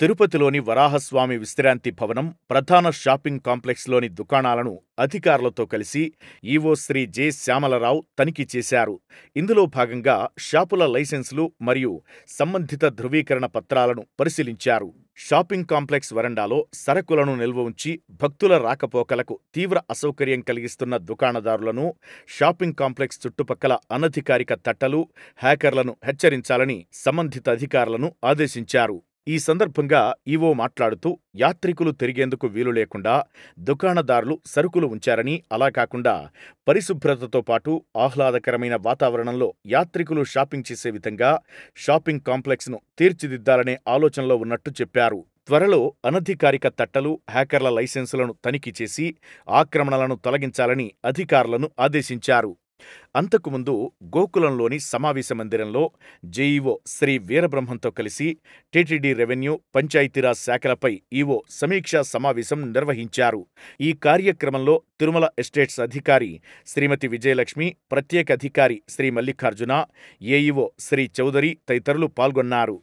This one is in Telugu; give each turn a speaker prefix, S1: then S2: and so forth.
S1: తిరుపతిలోని వరాహస్వామి విశ్రాంతి భవనం ప్రధాన షాపింగ్ కాంప్లెక్స్లోని దుకాణాలను అధికారులతో కలిసి ఈవో శ్రీ జె. శ్యామలరావు తనిఖీ చేశారు. ఇందులో భాగంగా షాపుల లైసెన్సులు మరియు సంబంధిత ధృవీకరణ పత్రాలను పరిశీలించారు. షాపింగ్ కాంప్లెక్స్ వరండాలో సరకులను నిల్వ ఉంచి భక్తుల రాకపోకలకు తీవ్ర అసౌకర్యం కలిగిస్తున్న దుకాణదారులను, షాపింగ్ కాంప్లెక్స్ చుట్టుపక్కల అనధికారిక తట్టలు, హ్యాకర్లను హెచ్చరించాలని సంబంధిత అధికారులను ఆదేశించారు. ఈ సందర్భంగా ఈవో మాట్లాడుతూ, యాత్రికులు తిరిగేందుకు వీలు లేకుండా దుకాణదారులు సరుకులు ఉంచారని, అలా కాకుండా పరిశుభ్రతతో పాటు ఆహ్లాదకరమైన వాతావరణంలో యాత్రికులు షాపింగ్ చేసే విధంగా షాపింగ్ కాంప్లెక్స్ను తీర్చిదిద్దాలనే ఆలోచనలో ఉన్నట్టు చెప్పారు. త్వరలో అనధికారిక తట్టలు, హ్యాకర్ల లైసెన్సులను తనిఖీ చేసి ఆక్రమణలను తొలగించాలని అధికారులను ఆదేశించారు. అంతకుముందు గోకులంలోని సమావేశ మందిరంలో జెఇఓ శ్రీ వీరబ్రహ్మంతో కలిసి టిటిడి రెవెన్యూ, పంచాయతీరాజ్ శాఖలపై ఈవో సమీక్షా సమావేశం నిర్వహించారు. ఈ కార్యక్రమంలో తిరుమల ఎస్టేట్స్ అధికారి శ్రీమతి విజయలక్ష్మి, ప్రత్యేక అధికారి శ్రీ మల్లికార్జున, ఏఈఓ శ్రీ చౌదరి తదితరులు పాల్గొన్నారు.